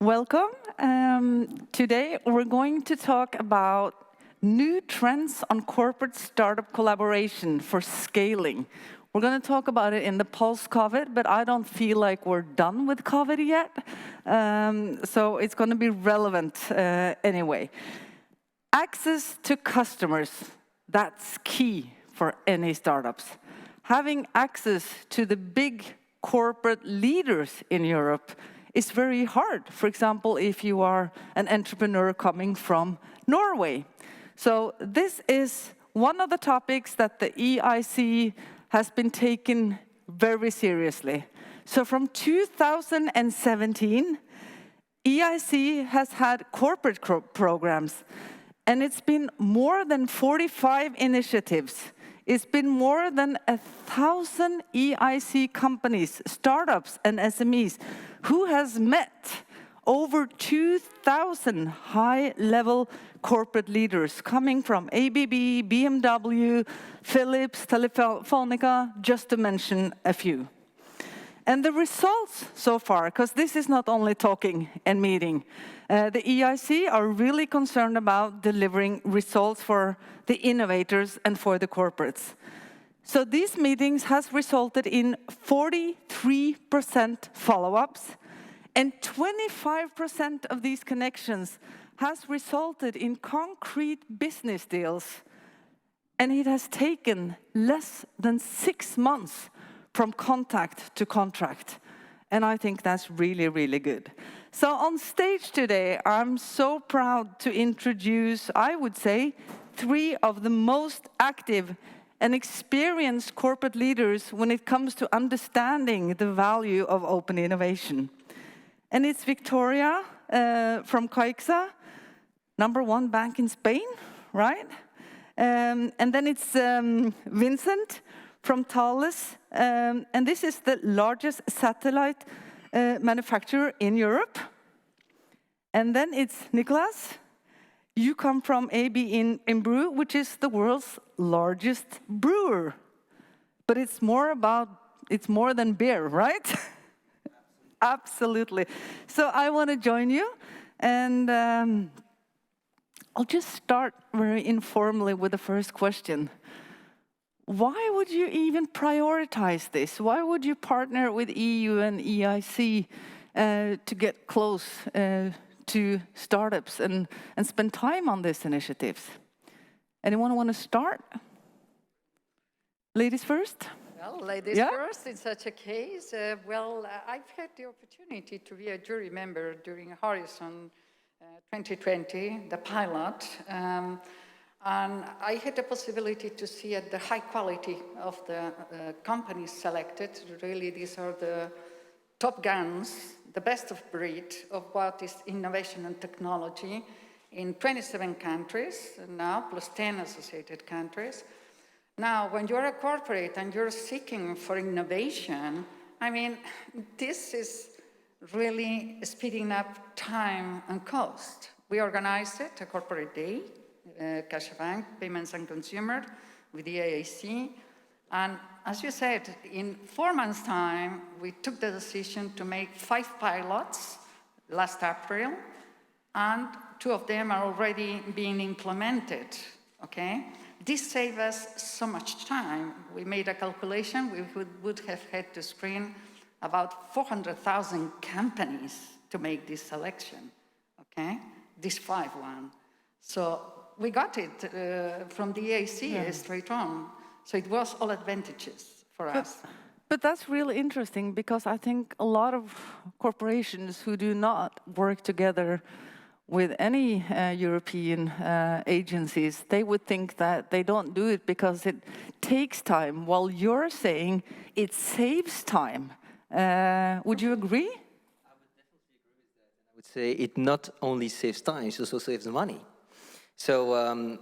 Welcome. Today we're going to talk about new trends on corporate startup collaboration for scaling. We're going to talk about it in the post-COVID, but I don't feel like we're done with COVID yet. So it's going to be relevant anyway. Access to customers, that's key for any startups. Having access to the big corporate leaders in Europe is very hard. For example, if you are an entrepreneur coming from Norway. So this is one of the topics that the EIC has been taken very seriously. So from 2017, EIC has had corporate programs, and it's been more than 45 initiatives. It's been more than 1,000 EIC companies, startups and SMEs, who has met over 2,000 high-level corporate leaders coming from ABB, BMW, Philips, Telefonica, just to mention a few. And the results so far, because this is not only talking and meeting, the EIC are really concerned about delivering results for the innovators and for the corporates. So these meetings has resulted in 43% follow-ups, and 25% of these connections has resulted in concrete business deals. And it has taken less than 6 months from contact to contract. And I think that's really, really good. So on stage today, I'm so proud to introduce, I would say, 3 of the most active and experienced corporate leaders when it comes to understanding the value of open innovation. And it's Victoria from Caixa, #1 bank in Spain, right? And then it's Vincent from Thales, and this is the largest satellite manufacturer in Europe. And then it's Nicolas. You come from ABInBev, which is the world's largest brewer. But it's more than beer, right? Absolutely. So I want to join you, and I'll just start very informally with the first question. Why would you even prioritize this? Why would you partner with EU and EIC to get close to startups and spend time on these initiatives? Anyone want to start? Ladies first? Well, ladies first, in such a case. I've had the opportunity to be a jury member during Horizon 2020, the pilot. And I had the possibility to see at the high quality of the companies selected. Really, these are the top guns, the best of breed of what is innovation and technology in 27 countries now, plus 10 associated countries. Now, when you're a corporate and you're seeking for innovation, I mean, this is really speeding up time and cost. We organized it, a corporate day, CaixaBank, Payments and Consumer, with the EIC. And as you said, in 4 months' time, we took the decision to make 5 pilots last April, and 2 of them are already being implemented, okay? This saved us so much time. We made a calculation, we would have had to screen about 400,000 companies to make this selection, okay? This 5 one. So we got it from the EIC straight on. So it was all advantages for us. But that's really interesting, because I think a lot of corporations who do not work together with any European agencies, they would think that they don't do it because it takes time, while you're saying it saves time. Would you agree? I would definitely agree with that. And I would say it not only saves time, it also saves money. So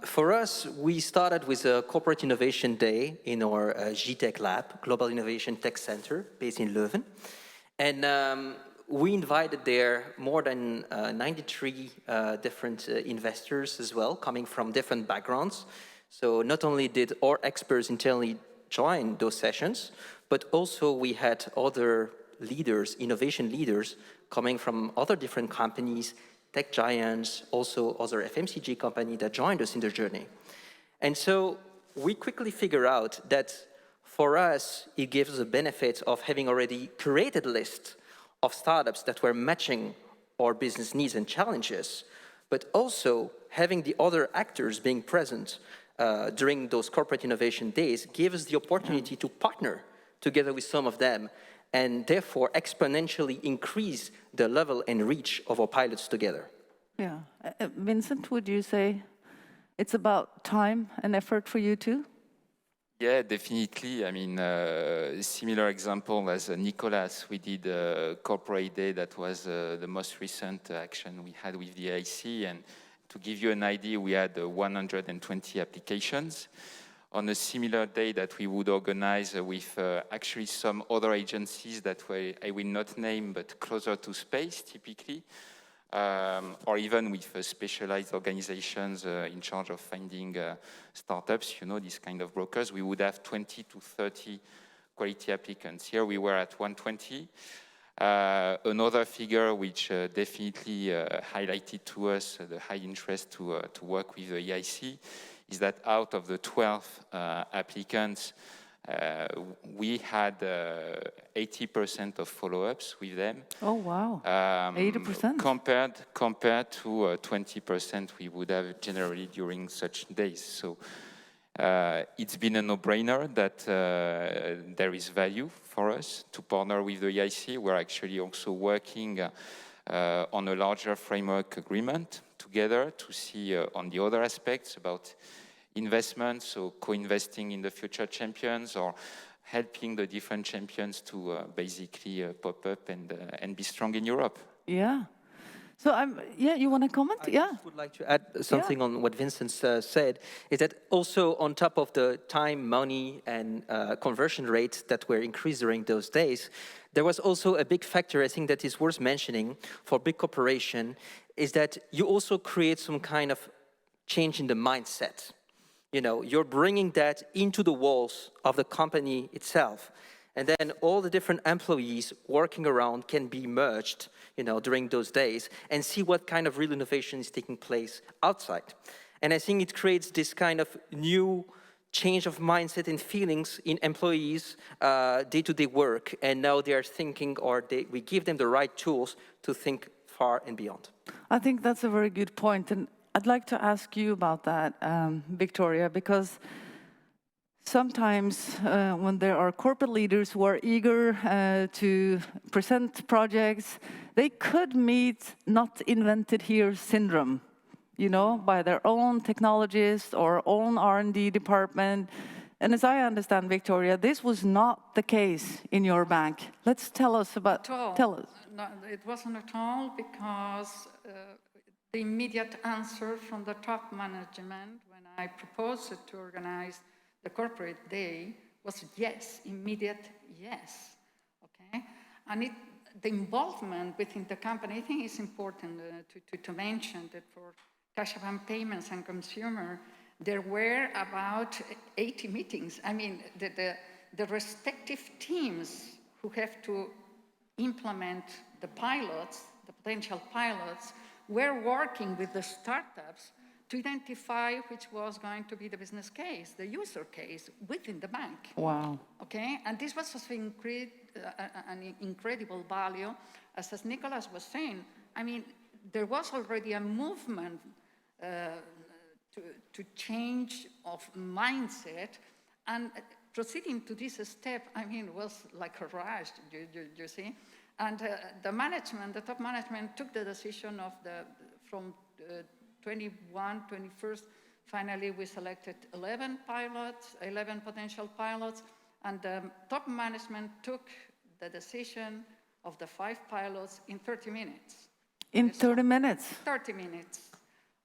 for us, we started with a corporate innovation day in our GTech Lab, Global Innovation Tech Center, based in Leuven. And we invited there more than 93 different investors as well, coming from different backgrounds. So not only did our experts internally join those sessions, but also we had other leaders, innovation leaders, coming from other different companies, tech giants, also other FMCG companies that joined us in the journey. And so we quickly figure out that for us, it gives us a benefit of having already created a list of startups that were matching our business needs and challenges, but also having the other actors being present during those corporate innovation days gives us the opportunity to partner together with some of them and therefore exponentially increase the level and reach of our pilots together. Yeah. Vincent, would you say it's about time and effort for you too? Yeah, definitely. I mean, similar example as Nicolas, we did a corporate day that was the most recent action we had with the EIC. And to give you an idea, we had 120 applications. On a similar day that we would organize with actually some other agencies that I will not name, but closer to space typically, or even with specialized organizations in charge of finding startups, you know, these kind of brokers, we would have 20 to 30 quality applicants. Here we were at 120. Another figure which definitely highlighted to us the high interest to work with the EIC is that out of the 12 applicants, we had 80% of follow-ups with them. Oh, wow. 80%? Compared to 20% we would have generally during such days. So it's been a no-brainer that there is value for us to partner with the EIC. We're actually also working on a larger framework agreement together to see on the other aspects about investments, so co-investing in the future champions or helping the different champions to basically pop up and be strong in Europe. Yeah. So you want to comment? I just would like to add something on what Vincent said, is that also on top of the time, money, and conversion rates that were increased during those days, there was also a big factor, I think, that is worth mentioning for big corporation, is that you also create some kind of change in the mindset. You know, you're bringing that into the walls of the company itself. And then all the different employees working around can be merged, you know, during those days and see what kind of real innovation is taking place outside. And I think it creates this kind of new change of mindset and feelings in employees' day-to-day work. And now they are thinking, or we give them the right tools to think far and beyond. I think that's a very good point. And I'd like to ask you about that, Victoria, because sometimes when there are corporate leaders who are eager to present projects, they could meet not invented here syndrome, you know, by their own technologists or own R&D department. And as I understand, Victoria, this was not the case in your bank. Let's tell us about, tell us. No, it wasn't at all, because the immediate answer from the top management when I proposed to organize the corporate day was yes, immediate yes, okay? And the involvement within the company, I think it's important to mention that for CaixaBank Payments and Consumer, there were about 80 meetings. I mean, the respective teams who have to implement the pilots, the potential pilots, were working with the startups to identify which was going to be the business case, the user case within the bank. Wow. Okay, and this was an incredible value. As Nicolas was saying, I mean, there was already a movement to change of mindset, and proceeding to this step, I mean, was like a rush, you see? And the management, the top management took the decision of from 21, 21st, finally we selected 11 pilots, 11 potential pilots, and the top management took the decision of the 5 pilots in 30 minutes. In 30 minutes? 30 minutes,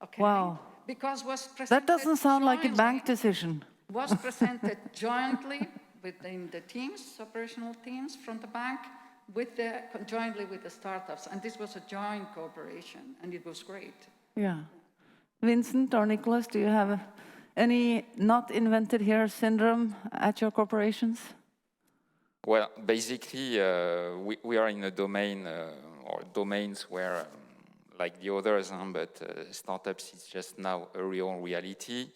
okay. Wow. Because was presented That doesn't sound like a jointly, bank decision. was presented jointly within the teams, operational teams from the bank, jointly with the startups, and this was a joint cooperation, and it was great. Yeah. Vincent or Nicolas, do you have any not invented here syndrome at your corporations? Well, basically, we are in a domain or domains where, like the others, but startups is just now a real reality.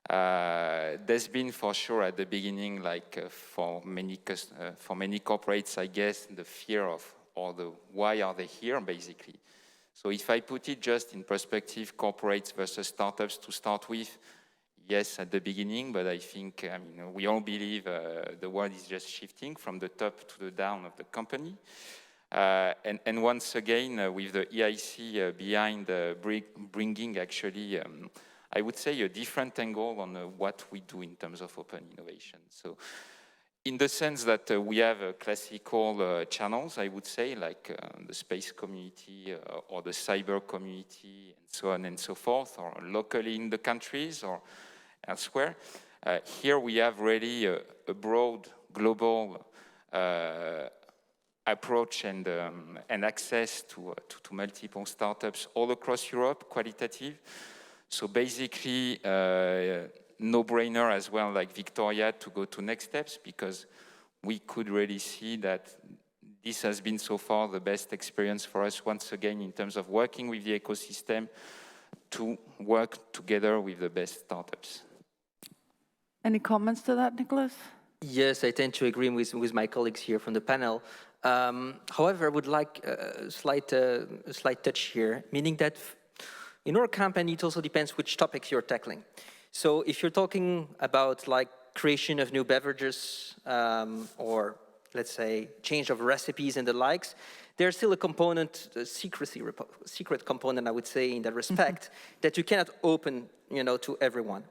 There's been for sure at the beginning, like for many corporates, I guess, the fear of, or the why are they here, basically. So if I put it just in perspective, corporates versus startups to start with, yes, at the beginning, but I think we all believe the world is just shifting from the top to the down of the company. And once again, with the EIC behind bringing actually, I would say, a different angle on what we do in terms of open innovation. So in the sense that we have classical channels, I would say, like the space community or the cyber community, and so on and so forth, or locally in the countries or elsewhere. Here we have really a broad global approach and access to multiple startups all across Europe, qualitative. So basically, no-brainer as well, like Victoria, to go to next steps, because we could really see that this has been so far the best experience for us, once again, in terms of working with the ecosystem to work together with the best startups. Any comments to that, Nicolas? Yes, I tend to agree with my colleagues here from the panel. However, I would like a slight touch here, meaning that in our company, it also depends which topics you're tackling. So if you're talking about like creation of new beverages or let's say change of recipes and the likes, there's still a component, a secret component, I would say, in that respect, that you cannot open, to everyone.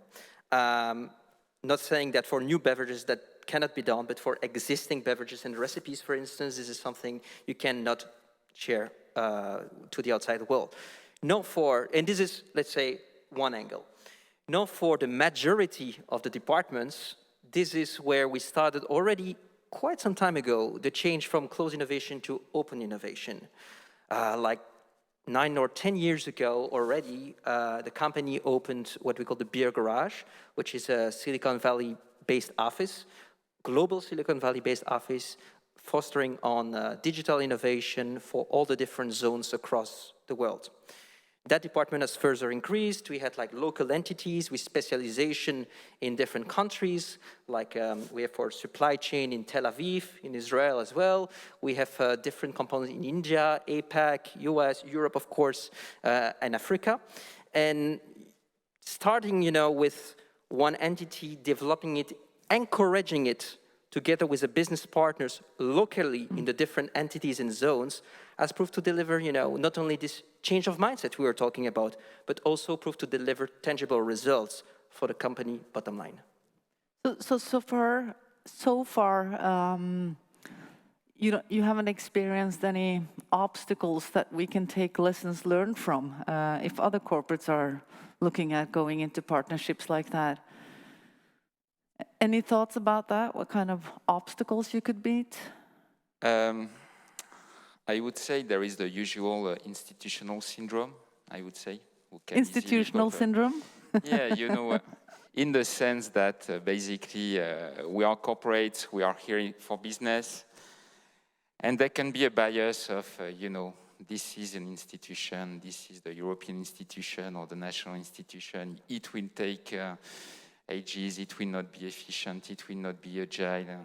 Not saying that for new beverages that cannot be done, but for existing beverages and recipes, for instance, this is something you cannot share to the outside world. And this is, let's say, one angle. Now for the majority of the departments, this is where we started already quite some time ago, the change from closed innovation to open innovation. Like 9 or 10 years ago already, the company opened what we call the Beer Garage, which is a Silicon Valley-based office, global Silicon Valley-based office, fostering on digital innovation for all the different zones across the world. That department has further increased. We had like local entities with specialization in different countries, like we have for supply chain in Tel Aviv, in Israel as well. We have different components in India, APAC, US, Europe, of course, and Africa. And starting, with one entity, developing it, encouraging it together with the business partners locally in the different entities and zones, has proved to deliver, not only this change of mindset we were talking about, but also proved to deliver tangible results for the company bottom line. So far, you haven't experienced any obstacles that we can take lessons learned from if other corporates are looking at going into partnerships like that. Any thoughts about that? What kind of obstacles you could beat? I would say there is the usual institutional syndrome, I would say. Institutional syndrome? Yeah, in the sense that basically we are corporates, we are here for business, and there can be a bias of, this is an institution, this is the European institution or the national institution, it will take ages, it will not be efficient, it will not be agile,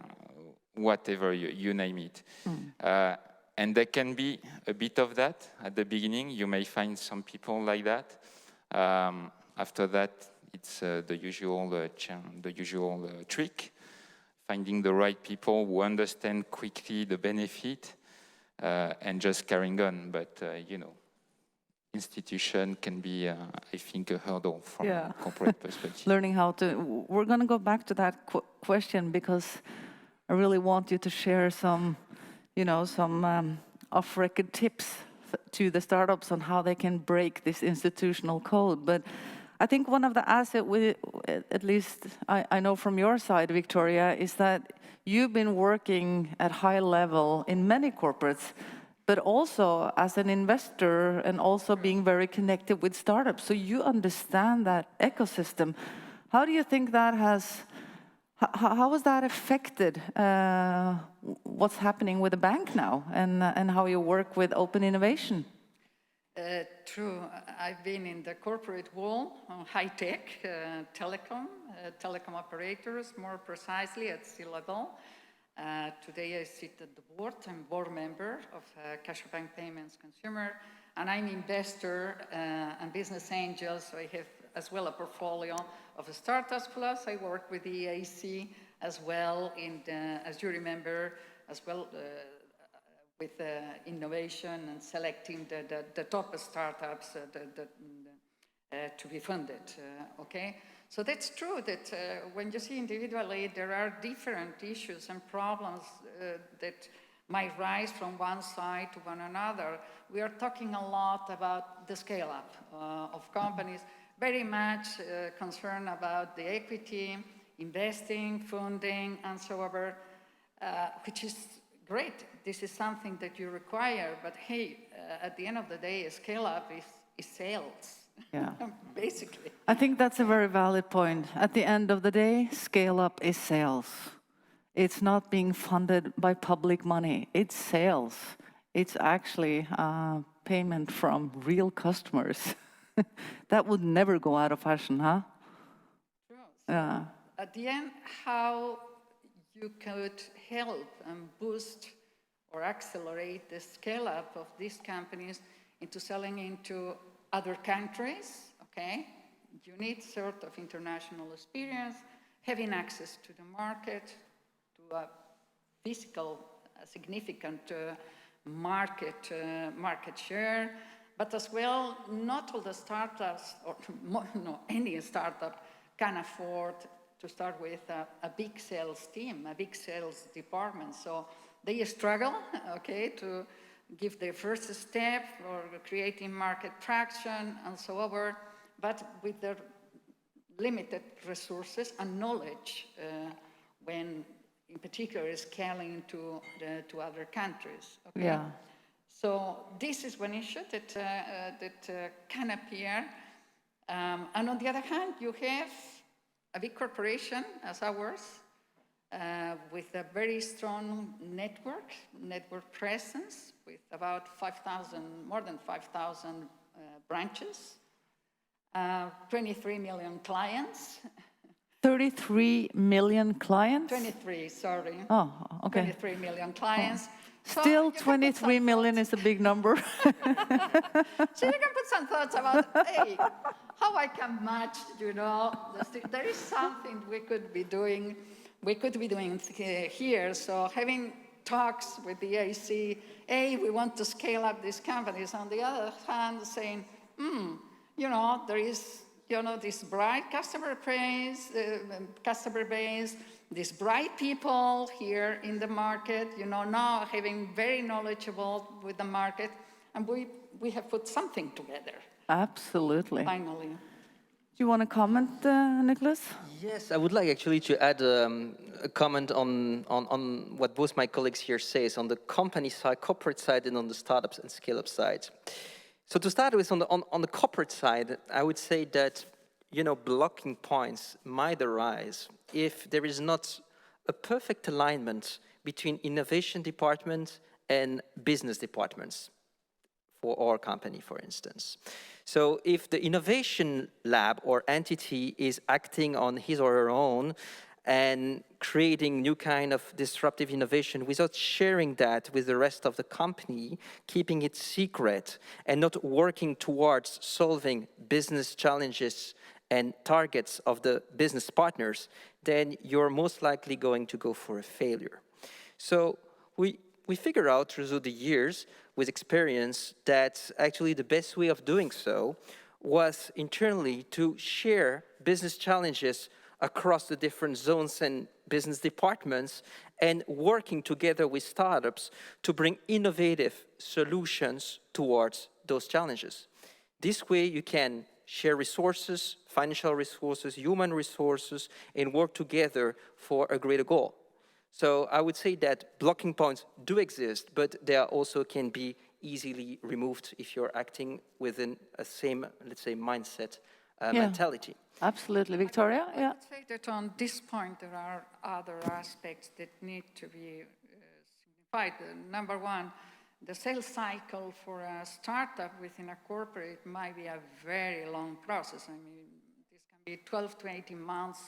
whatever, you name it. And there can be a bit of that at the beginning. You may find some people like that. After that, it's the usual trick, finding the right people who understand quickly the benefit and just carrying on. But, institution can be, I think, a hurdle from a corporate perspective. Learning how to... We're going to go back to that question because I really want you to share some off-record tips to the startups on how they can break this institutional code. But I think one of the assets, at least I know from your side, Victoria, is that you've been working at high level in many corporates, but also as an investor and also being very connected with startups. So you understand that ecosystem. How do you think that has... How has that affected what's happening with the bank now and how you work with open innovation. True. I've been in the corporate world, high-tech, telecom operators, more precisely at C-level. Today I sit at the board. I'm board member of CaixaBank Payments Consumer, and I'm investor and business angel, so I have as well a portfolio of startups, plus I work with the EIC as well, as you remember, as well with innovation and selecting the top startups to be funded, okay? So that's true that when you see individually, there are different issues and problems that might rise from one side to one another. We are talking a lot about the scale-up of companies, very much concerned about the equity, investing, funding, and so on, which is great. This is something that you require, but hey, at the end of the day, a scale-up is sales. Yeah. Basically. I think that's a very valid point. At the end of the day, scale-up is sales. It's not being funded by public money. It's sales. It's actually payment from real customers. That would never go out of fashion, huh? True. So at the end, how you could help and boost or accelerate the scale-up of these companies into selling into other countries, okay? You need sort of international experience, having access to the market, to a physical, significant market share, but as well, not all the startups, or no, any startup can afford to start with a big sales team, a big sales department. So they struggle, okay, to give their first step or creating market traction and so on, but with their limited resources and knowledge when, in particular, scaling to other countries. Okay? Yeah. So this is one issue that can appear. And on the other hand, you have a big corporation as ours, with a very strong network presence, with about 5,000, more than 5,000 branches, 23 million clients. 33 million clients? 23, sorry. Oh, okay. 23 million clients. Oh. Still, 23 million is a big number. So you can put some thoughts about, hey, how I can match, you know, there is something we could be doing here. So having talks with the EIC, hey, we want to scale up these companies. On the other hand, saying, you know, there is, you know, this bright customer base, these bright people here in the market, you know, now having very knowledgeable with the market, and we have put something together. Absolutely. Finally. Do you want to comment, Nicolas? Yes, I would like actually to add a comment on what both my colleagues here say, on the company side, corporate side, and on the startups and scale-up side. So to start with, on the corporate side, I would say that, you know, blocking points might arise if there is not a perfect alignment between innovation department and business departments for our company, for instance. So if the innovation lab or entity is acting on his or her own and creating new kind of disruptive innovation without sharing that with the rest of the company, keeping it secret and not working towards solving business challenges and targets of the business partners, then you're most likely going to go for a failure. So we figure out through the years with experience that actually the best way of doing so was internally to share business challenges across the different zones and business departments and working together with startups to bring innovative solutions towards those challenges. This way you can share resources, financial resources, human resources, and work together for a greater goal. So I would say that blocking points do exist, but they also can be easily removed if you're acting within a same, let's say, mindset, mentality. Absolutely. Victoria? I would say that on this point, there are other aspects that need to be right. Number one, the sales cycle for a startup within a corporate might be a very long process. I mean, this can be 12 to 18 months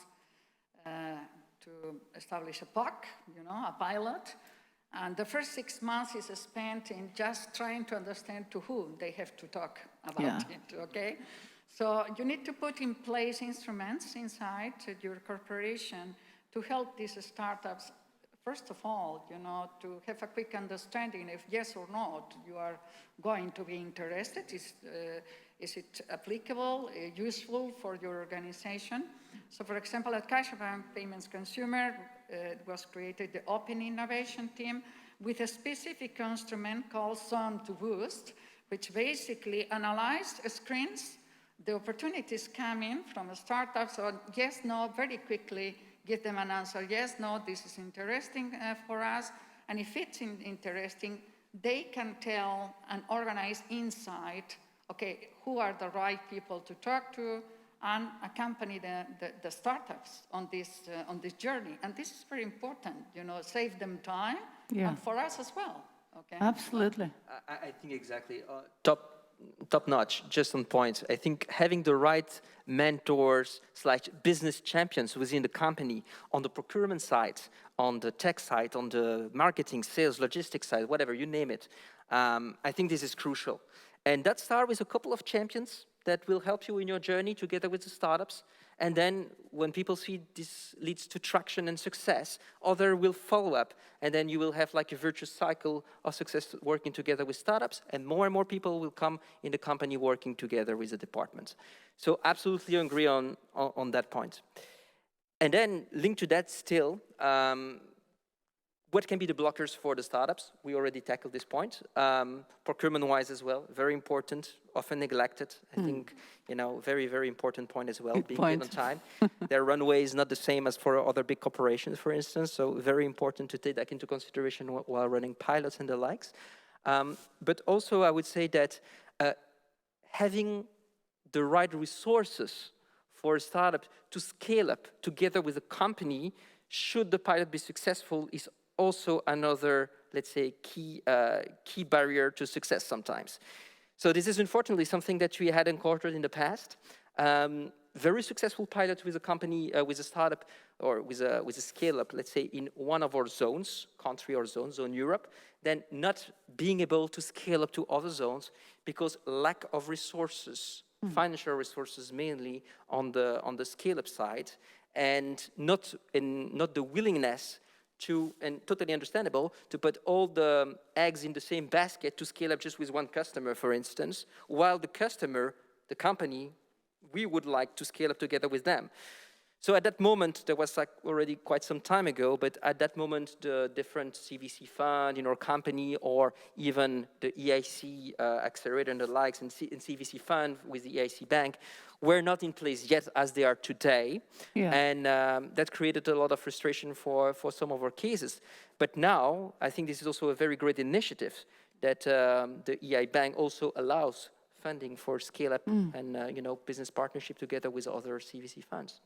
to establish a POC, a pilot. And the first 6 months is spent in just trying to understand to whom they have to talk about it, okay? So you need to put in place instruments inside your corporation to help these startups, first of all, to have a quick understanding if yes or not you are going to be interested. Is it applicable, useful for your organization? So for example, at CaixaBank Payments Consumer, it was created the Open Innovation Team with a specific instrument called Zone to Boost, which basically analyzed screens, the opportunities coming from startups, so yes, no, very quickly give them an answer, yes, no, this is interesting for us, and if it's interesting, they can tell and organize inside, okay, who are the right people to talk to, and accompany the startups on this journey. And this is very important, save them time, and for us as well. Okay. Absolutely. I think exactly. Top notch, just on point. I think having the right mentors / business champions within the company on the procurement side, on the tech side, on the marketing, sales, logistics side, whatever, you name it. I think this is crucial. And that starts with a couple of champions that will help you in your journey together with the startups. And then when people see this leads to traction and success, other will follow up. And then you will have like a virtuous cycle of success working together with startups, and more people will come in the company working together with the departments. So absolutely agree on that point. And then linked to that still, what can be the blockers for the startups? We already tackled this point. Procurement-wise as well, very important, often neglected. I think, very, very important point as well, being paid on time. Their runway is not the same as for other big corporations, for instance, so very important to take that into consideration while running pilots and the likes. But also, I would say that having the right resources for a startup to scale up together with a company, should the pilot be successful, is also another, let's say, key barrier to success sometimes. So this is unfortunately something that we had encountered in the past. Very successful pilot with a company, with a startup, or with a scale-up, let's say, in one of our zones, country or zone Europe, then not being able to scale up to other zones because lack of resources, financial resources mainly on the scale-up side, and not the willingness to, and totally understandable, to put all the eggs in the same basket to scale up just with one customer, for instance, while the customer, the company, we would like to scale up together with them. So at that moment, there was like already quite some time ago, but at that moment, the different CVC fund in our company, or even the EIC accelerator and the likes, and CVC fund with the EIC bank, were not in place yet as they are today. Yeah. And that created a lot of frustration for some of our cases. But now, I think this is also a very great initiative that the EI bank also allows funding for scale-up and business partnership together with other CVC funds.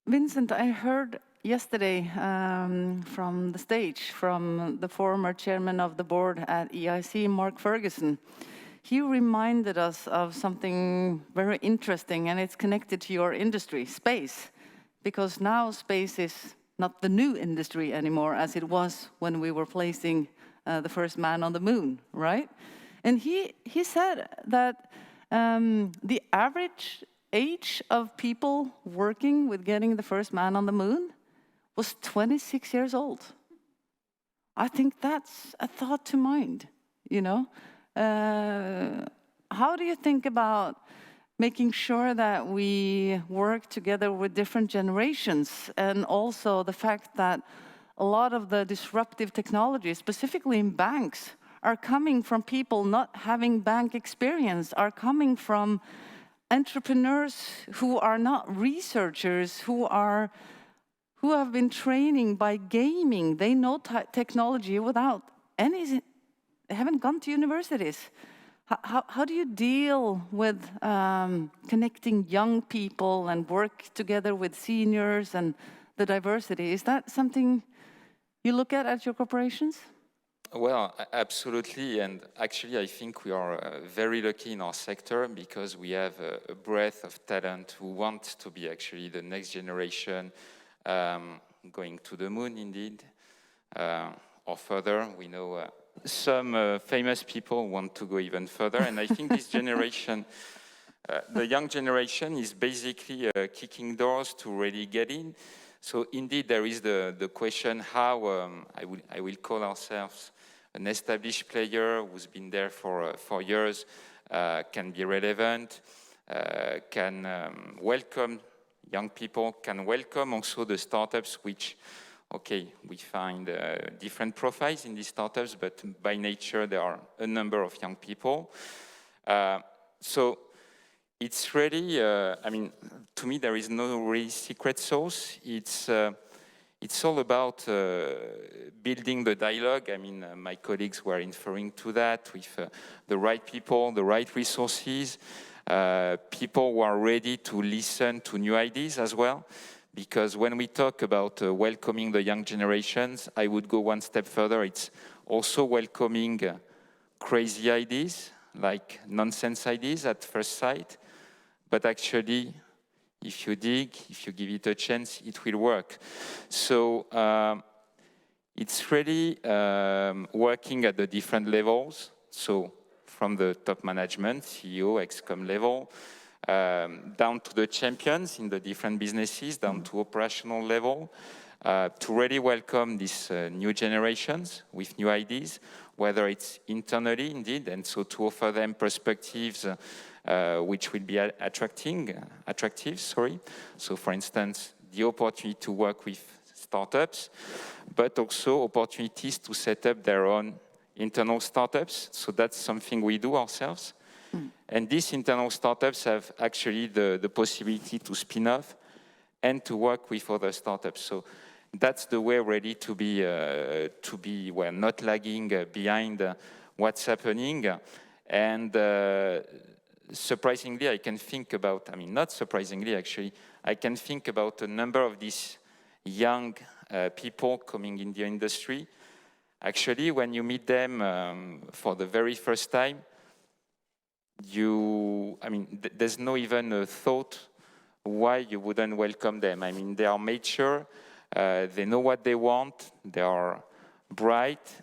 Vincent, I heard yesterday from the stage, from the former chairman of the board at EIC, Mark Ferguson. He reminded us of something very interesting, and it's connected to your industry, space. Because now space is not the new industry anymore, as it was when we were placing the first man on the moon, right? And he said that the average age of people working with getting the first man on the moon was 26 years old. I think that's a thought to mind, How do you think about making sure that we work together with different generations, and also the fact that a lot of the disruptive technologies, specifically in banks, are coming from people not having bank experience, are coming from entrepreneurs who are not researchers, who have been training by gaming. They know technology without any, they haven't gone to universities. How do you deal with connecting young people and work together with seniors and the diversity? Is that something you look at your corporations? Well, absolutely, and actually I think we are very lucky in our sector because we have a breadth of talent who want to be actually the next generation going to the moon indeed, or further. We know some famous people want to go even further, and I think this generation, the young generation is basically kicking doors to really get in. So indeed there is the question how I will call ourselves an established player who's been there for years, can be relevant, can welcome young people, can welcome also the startups, which, okay, we find different profiles in these startups, but by nature there are a number of young people. So it's really, I mean, to me there is no really secret sauce. It's all about building the dialogue. I mean, my colleagues were referring to that with the right people, the right resources, people who are ready to listen to new ideas as well. Because when we talk about welcoming the young generations, I would go one step further. It's also welcoming crazy ideas, like nonsense ideas at first sight. But actually, if you dig, if you give it a chance, it will work. So it's really working at the different levels. So from the top management, CEO, ex-com level, down to the champions in the different businesses, down to operational level, to really welcome these new generations with new ideas, whether it's internally indeed, and so to offer them perspectives which will be attractive. So for instance, the opportunity to work with startups, but also opportunities to set up their own internal startups. So that's something we do ourselves. And these internal startups have actually the possibility to spin off and to work with other startups. So that's the way ready to be well, not lagging behind what's happening. And surprisingly, I can think about, I mean, not surprisingly actually, I can think about a number of these young people coming in the industry. Actually, when you meet them for the very first time, there's no even a thought why you wouldn't welcome them. I mean, they are mature, they know what they want, they are bright.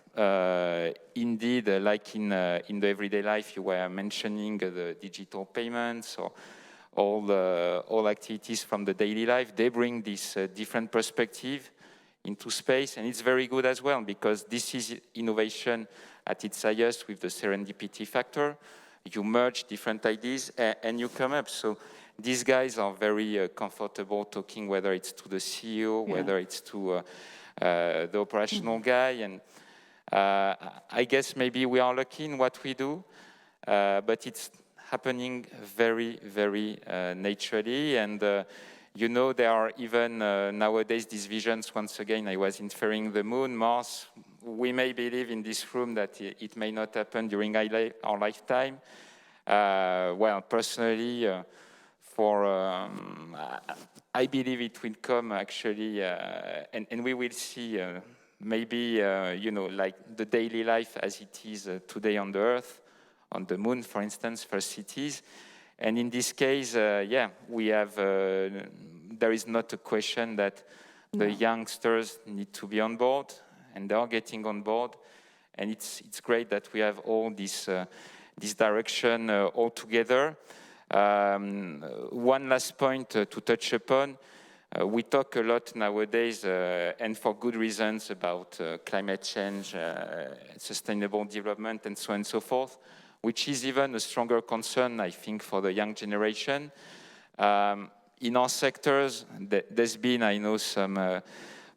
Indeed, like in the everyday life, you were mentioning the digital payments or all activities from the daily life. They bring this different perspective into space, and it's very good as well because this is innovation at its highest with the serendipity factor. You merge different ideas and you come up. So these guys are very comfortable talking, whether it's to the CEO, whether it's to the operational guy. And I guess maybe we are lucky in what we do, but it's happening very, very naturally. And you know, there are even nowadays these visions. Once again, I was inferring the moon, Mars. We may believe in this room that it may not happen during our lifetime. Well, personally, I believe it will come actually, and we will see maybe, you know, like the daily life as it is today on the Earth, on the moon, for instance, for cities. And in this case, we have, there is not a question that the youngsters need to be on board, and they are getting on board. And it's great that we have all this direction all together. One last point to touch upon. We talk a lot nowadays, and for good reasons, about climate change, sustainable development, and so on and so forth, which is even a stronger concern, I think, for the young generation. In our sectors, there's been, I know, some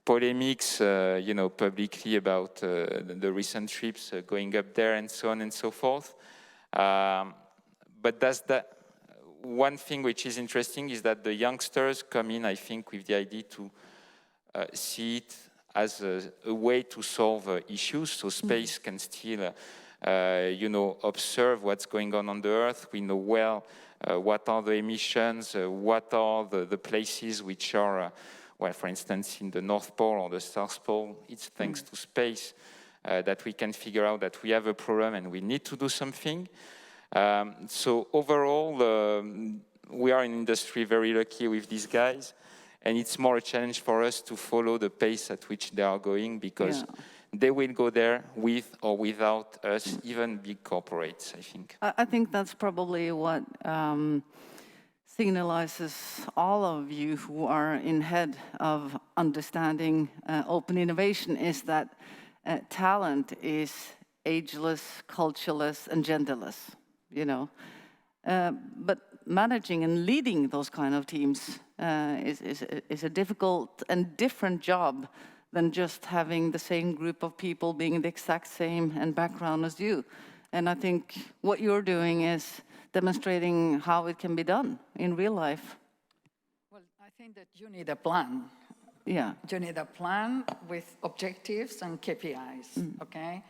polemics, you know, publicly about the recent trips going up there and so on and so forth. But that's that. One thing which is interesting is that the youngsters come in, I think, with the idea to see it as a way to solve issues. So space can still, you know, observe what's going on the Earth. We know well what are the emissions, what are the places which are, well, for instance, in the North Pole or the South Pole. It's thanks to space that we can figure out that we have a problem and we need to do something. So overall, we are in industry very lucky with these guys, and it's more a challenge for us to follow the pace at which they are going, because they will go there with or without us, even big corporates, I think. I think that's probably what signalizes all of you who are in head of understanding open innovation, is that talent is ageless, cultureless, and genderless, you know. But managing and leading those kind of teams is a difficult and different job than just having the same group of people being the exact same and background as you. And I think what you're doing is demonstrating how it can be done in real life. Well, I think that you need a plan. Yeah. You need a plan with objectives and KPIs, okay?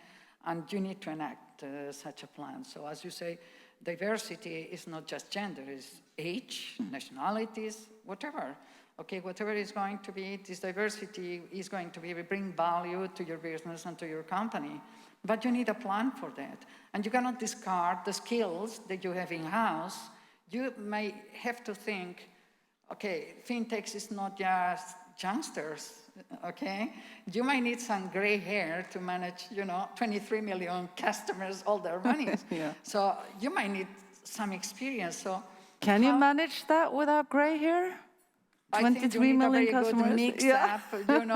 And you need to enact such a plan. So as you say, diversity is not just gender, it's age, nationalities, whatever. Okay, whatever is going to be, this diversity is going to bring value to your business and to your company. But you need a plan for that. And you cannot discard the skills that you have in-house. You may have to think, okay, fintech is not just youngsters, okay? You might need some gray hair to manage, 23 million customers, all their money. So you might need some experience. So can you manage that without gray hair? 23 million customers. I think you need a very good mix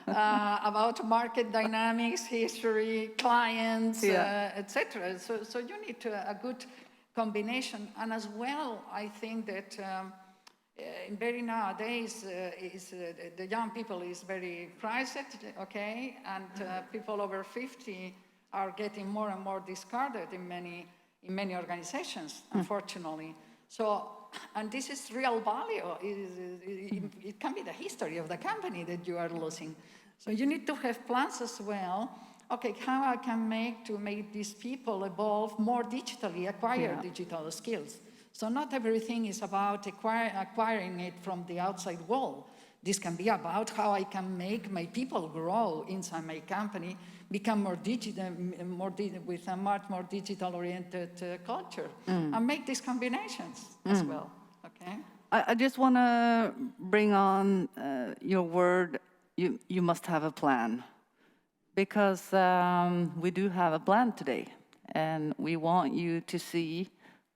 up, about market dynamics, history, clients, etc. So you need a good combination. And as well, I think that very nowadays, the young people is very prized, okay? And people over 50 are getting more and more discarded in many organizations, unfortunately. So, and this is real value. It can be the history of the company that you are losing. So you need to have plans as well. Okay, how I can make these people evolve more digitally, acquire digital skills. So not everything is about acquiring it from the outside world. This can be about how I can make my people grow inside my company, become more digital, with a much more digital-oriented culture, and make these combinations as well. Okay. I just want to bring on your word. You must have a plan, because we do have a plan today, and we want you to see.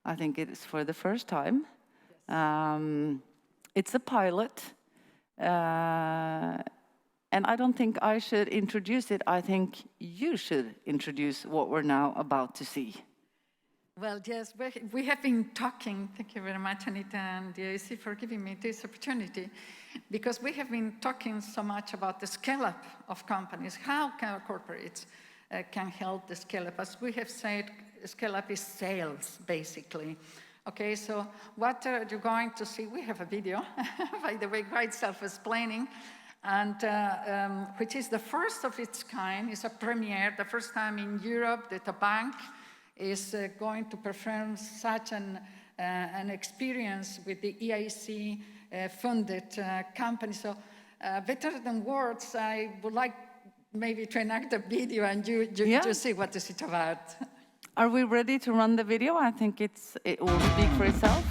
I think it is for the first time. Yes. It's a pilot. And I don't think I should introduce it. I think you should introduce what we're now about to see. Well, yes, we have been talking, thank you very much, Anita and the EIC for giving me this opportunity, because we have been talking so much about the scale-up of companies, how corporates can help the scale-up. As we have said, scale-up is sales, basically. Okay, so what you're going to see, we have a video, by the way, quite self-explaining, and which is the first of its kind. It's a premiere, the first time in Europe that a bank is going to perform such an experience with the EIC funded company. So better than words, I would like maybe to enact a video and you see what is it about. Are we ready to run the video? I think it will speak for itself.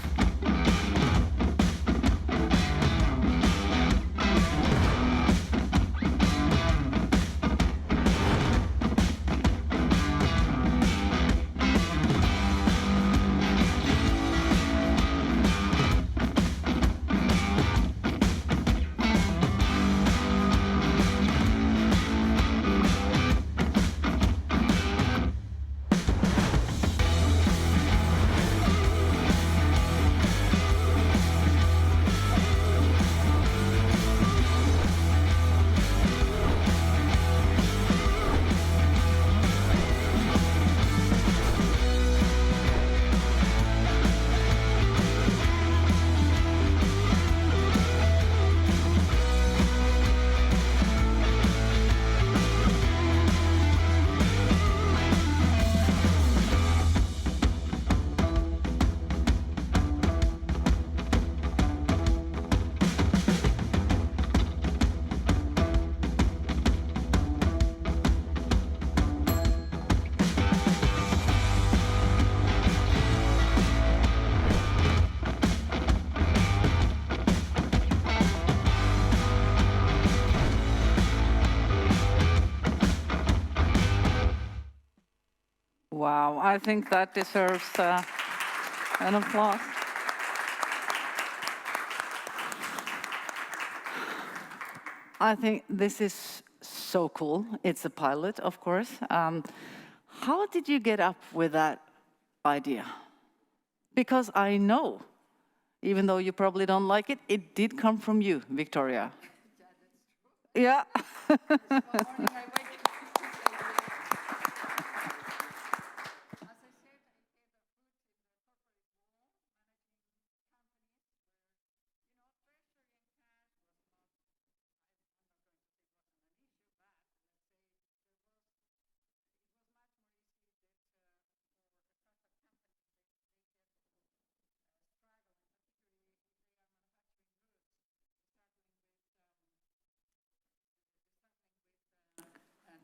Wow, I think that deserves an applause. I think this is so cool. It's a pilot, of course. How did you get up with that idea? Because I know, even though you probably don't like it, it did come from you, Victoria. Yeah, that's true. Yeah.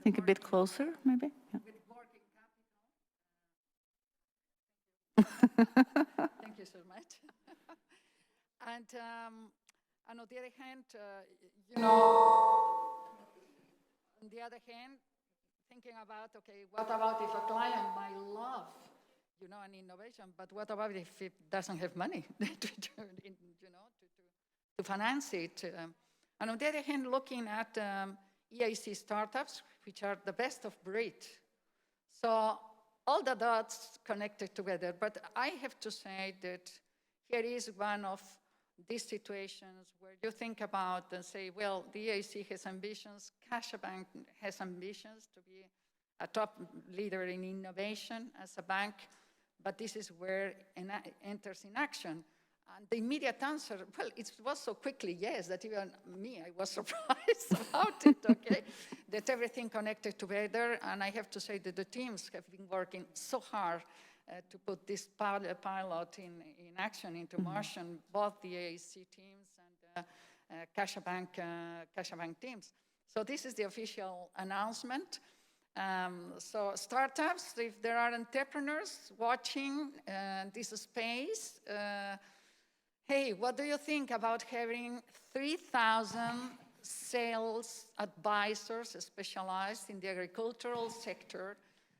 Think a bit closer, maybe? Yeah. Thank you so much. And on the other hand, thinking about, okay, what about if a client might love, an innovation, but what about if it doesn't have money to finance it? And on the other hand, looking at EIC startups, which are the best of breed. So all the dots connected together, but I have to say that here is one of these situations where you think about and say, well, the EIC has ambitions, CaixaBank has ambitions to be a top leader in innovation as a bank, but this is where it enters in action. And the immediate answer, well, it was so quickly yes, that even me, I was surprised about it, okay? That everything connected together, and I have to say that the teams have been working so hard to put this pilot in action, into motion, both the EIC teams and CaixaBank teams. So this is the official announcement. So startups, if there are entrepreneurs watching this space, hey, what do you think about having 3,000 sales advisors specialized in the agricultural sector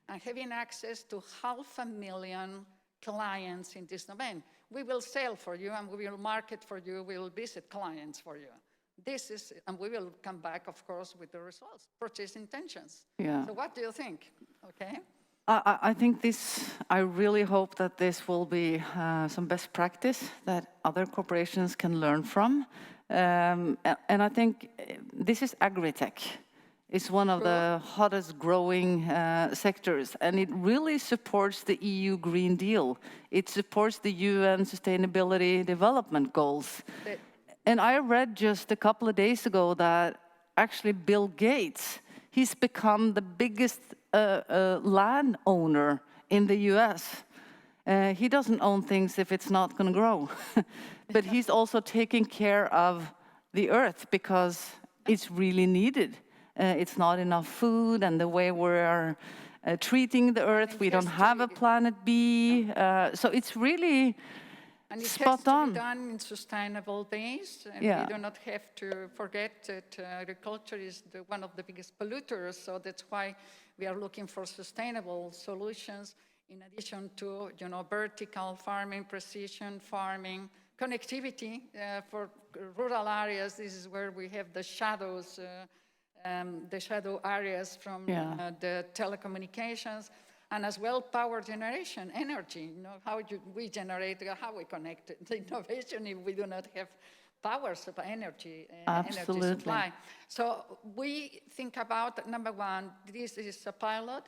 and having access to 500,000 clients in this domain? We will sell for you and we will market for you, we will visit clients for you. This is, and we will come back, of course, with the results, purchase intentions. Yeah. So what do you think? Okay. I think I really hope that this will be some best practice that other corporations can learn from. And I think this is agri-tech. It's one of the hottest growing sectors, and it really supports the EU Green Deal. It supports the UN Sustainability Development Goals. And I read just a couple of days ago that actually Bill Gates, he's become the biggest landowner in the US. He doesn't own things if it's not going to grow. But he's also taking care of the earth because it's really needed. It's not enough food, and the way we're treating the earth, we don't have a planet B. So it's really and it spot on. has to be done in sustainable ways, and Yeah. we do not have to forget that agriculture is one of the biggest polluters, so that's why we are looking for sustainable solutions in addition to, vertical farming, precision farming, connectivity for rural areas. This is where we have the shadows, the shadow areas from the telecommunications, and as well power generation, energy. How we generate, how we connect the innovation if we do not have power supply, energy supply. So we think about, number one, this is a pilot,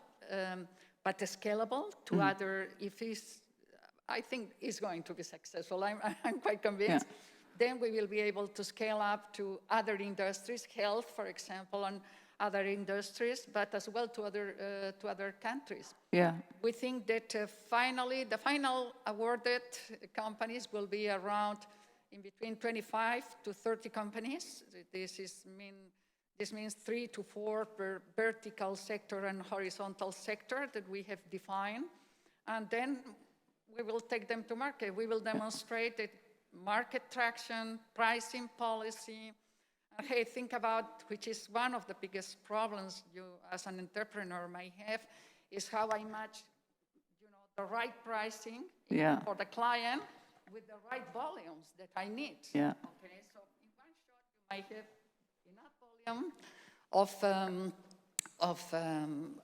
but scalable to other, I think is going to be successful. I'm quite convinced. Yeah. Then we will be able to scale up to other industries, health, for example, and other industries, but as well to other countries. Yeah. We think that finally, the final awarded companies will be around in between 25 to 30 companies. This means 3 to 4 per vertical sector and horizontal sector that we have defined. And then we will take them to market. We will demonstrate that market traction, pricing policy. Hey, think about, which is one of the biggest problems you as an entrepreneur may have, is how I match the right pricing Yeah. for the client with the right volumes that I need. Yeah. Okay, so in one shot you might have enough volume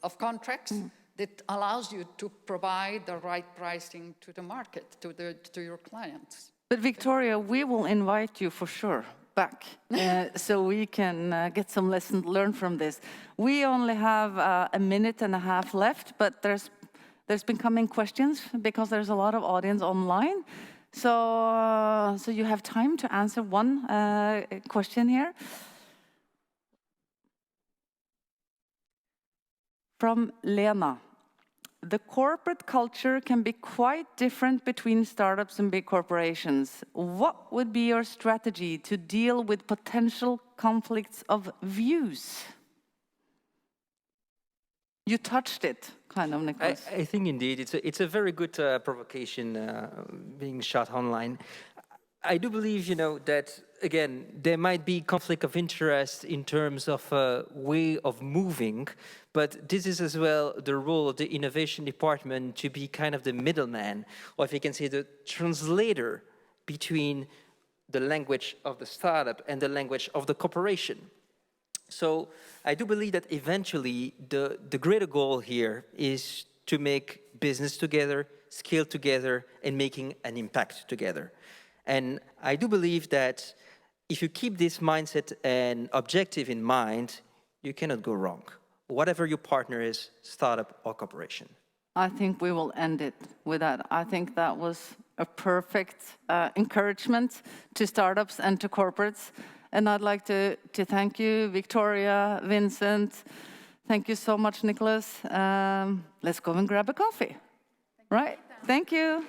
of contracts that allows you to provide the right pricing to the market, to your clients. But Victoria, we will invite you for sure back so we can get some lessons learned from this. We only have a minute and a half left, but there's been coming questions because there's a lot of audience online. So you have time to answer one question here. From Lena. The corporate culture can be quite different between startups and big corporations. What would be your strategy to deal with potential conflicts of views? You touched it, kind of, Nicolas. I think indeed it's a very good provocation being shot online. I do believe, that, again, there might be conflict of interest in terms of way of moving, but this is as well the role of the innovation department to be kind of the middleman, or if you can say the translator between the language of the startup and the language of the corporation. So I do believe that eventually the greater goal here is to make business together, scale together, and making an impact together. And I do believe that if you keep this mindset and objective in mind, you cannot go wrong. Whatever your partner is, startup or corporation. I think we will end it with that. I think that was a perfect encouragement to startups and to corporates. And I'd like to thank you, Victoria, Vincent. Thank you so much, Nicolas. Let's go and grab a coffee. Right? Thank you.